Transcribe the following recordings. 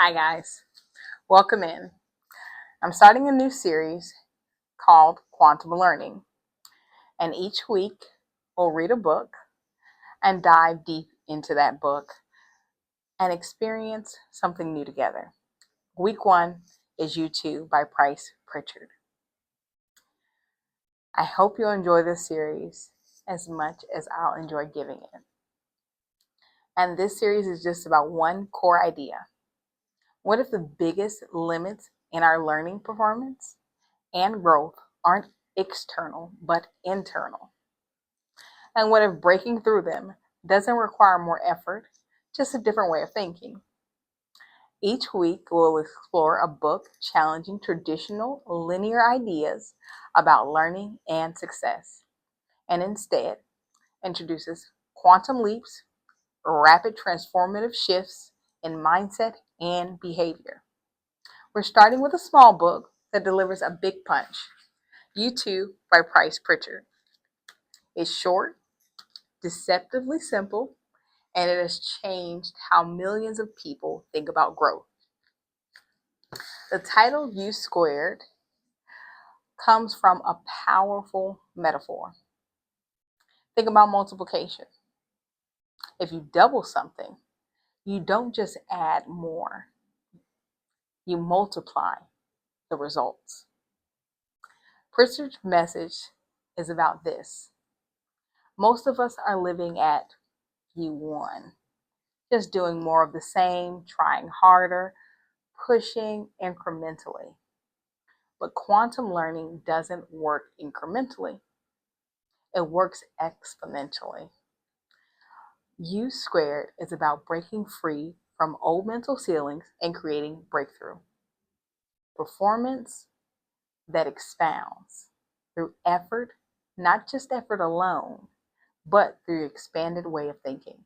Hi guys, welcome in. I'm starting a new series called Quantum Learning, and each week we'll read a book and dive deep into that book and experience something new together. Week 1 is You² by Price Pritchett. I hope you'll enjoy this series as much as I'll enjoy giving it. And this series is just about one core idea. What if the biggest limits in our learning performance and growth aren't external but internal? And what if breaking through them doesn't require more effort, just a different way of thinking? Each week, we'll explore a book challenging traditional linear ideas about learning and success, and instead introduces quantum leaps, rapid transformative shifts in mindset and behavior. We're starting with a small book that delivers a big punch. You² by Price Pritchett. It's short, deceptively simple, and it has changed how millions of people think about growth. The title You² comes from a powerful metaphor. Think about multiplication. If you double something, you don't just add more, you multiply the results. Pritchard's message is about this. Most of us are living at U1, just doing more of the same, trying harder, pushing incrementally. But quantum learning doesn't work incrementally. It works exponentially. You² is about breaking free from old mental ceilings and creating breakthrough. Performance that expounds through effort, not just effort alone, but through expanded way of thinking.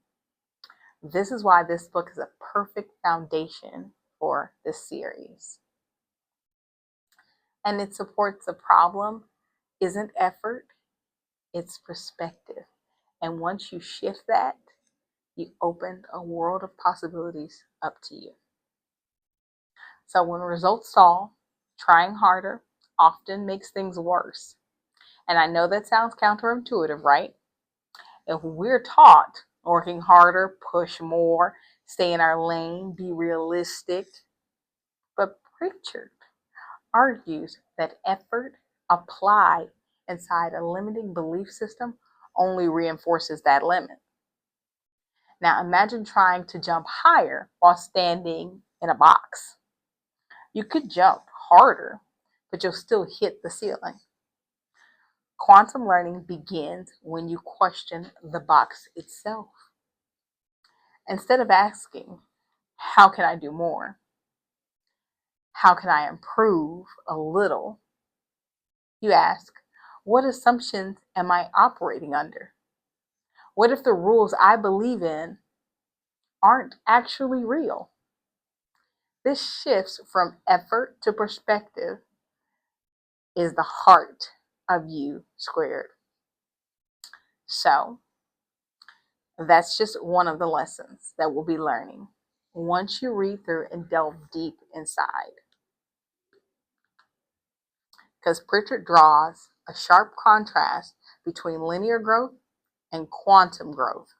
This is why this book is a perfect foundation for this series. And it supports the problem isn't effort, it's perspective. And once you shift that, you open a world of possibilities up to you. So when results stall, trying harder often makes things worse. And I know that sounds counterintuitive, right? If we're taught working harder, push more, stay in our lane, be realistic, but Pritchard argues that effort applied inside a limiting belief system only reinforces that limit. Now imagine trying to jump higher while standing in a box. You could jump harder, but you'll still hit the ceiling. Quantum learning begins when you question the box itself. Instead of asking, how can I do more? How can I improve a little? You ask, what assumptions am I operating under? What if the rules I believe in aren't actually real? This shifts from effort to perspective is the heart of You². So that's just one of the lessons that we'll be learning once you read through and delve deep inside. Because Pritchard draws a sharp contrast between linear growth and quantum growth.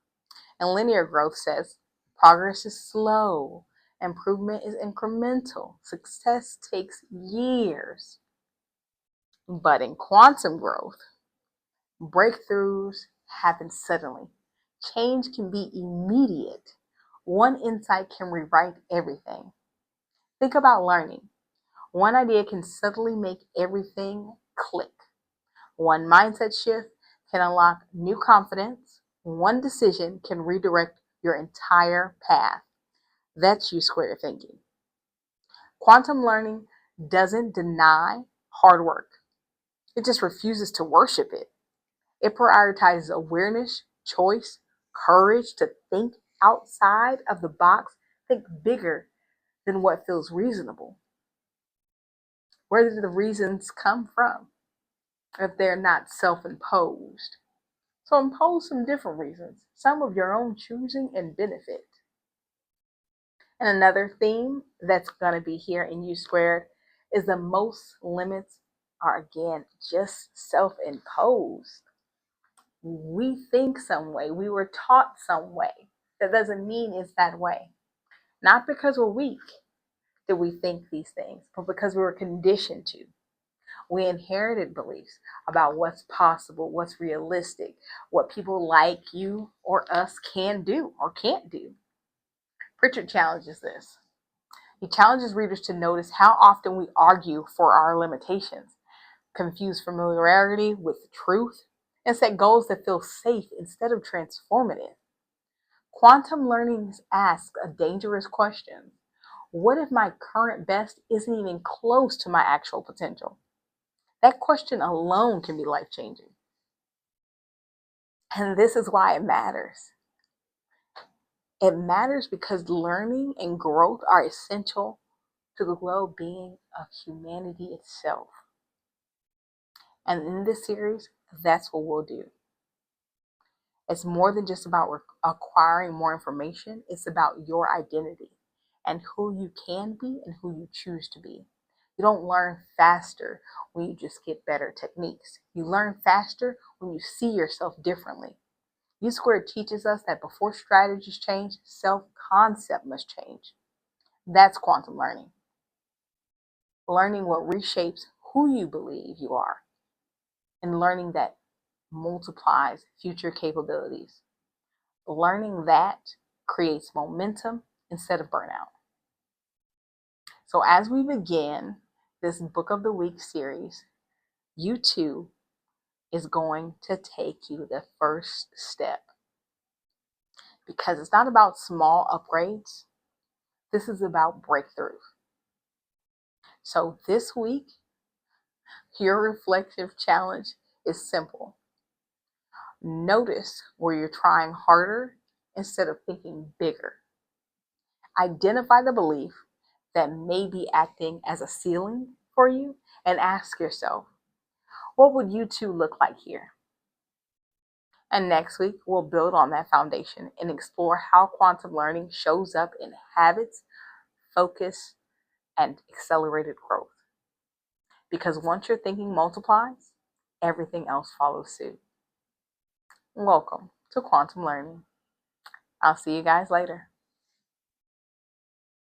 And linear growth says progress is slow, improvement is incremental, success takes years. But in quantum growth, breakthroughs happen suddenly. Change can be immediate. One insight can rewrite everything. Think about learning. One idea can suddenly make everything click. One mindset shift can unlock new confidence. One decision can redirect your entire path. That's You² thinking. Quantum learning doesn't deny hard work. It just refuses to worship it. It prioritizes awareness, choice, courage to think outside of the box, think bigger than what feels reasonable. Where do the reasons come from if they're not self-imposed? So impose some different reasons, some of your own choosing and benefit. And another theme that's going to be here in U² is the most limits are, again, just self-imposed. We think some way, we were taught some way. That doesn't mean it's that way. Not because we're weak did we think these things, but because we were conditioned to. We inherited beliefs about what's possible, what's realistic, what people like you or us can do or can't do. Pritchett challenges this. He challenges readers to notice how often we argue for our limitations, confuse familiarity with truth, and set goals that feel safe instead of transformative. Quantum learning asks a dangerous question. What if my current best isn't even close to my actual potential? That question alone can be life-changing. And this is why it matters. It matters because learning and growth are essential to the well-being of humanity itself. And in this series, that's what we'll do. It's more than just about acquiring more information. It's about your identity and who you can be and who you choose to be. You don't learn faster when you just get better techniques. You learn faster when you see yourself differently. U² teaches us that before strategies change, self-concept must change. That's quantum learning. Learning what reshapes who you believe you are, and learning that multiplies future capabilities. Learning that creates momentum instead of burnout. So as we begin this Book of the Week series, You² is going to take you the first step. Because it's not about small upgrades. This is about breakthrough. So this week, your reflective challenge is simple. Notice where you're trying harder instead of thinking bigger. Identify the belief that may be acting as a ceiling for you and ask yourself, what would U² look like here? And next week, we'll build on that foundation and explore how quantum learning shows up in habits, focus, and accelerated growth. Because once your thinking multiplies, everything else follows suit. Welcome to Quantum Learning. I'll see you guys later.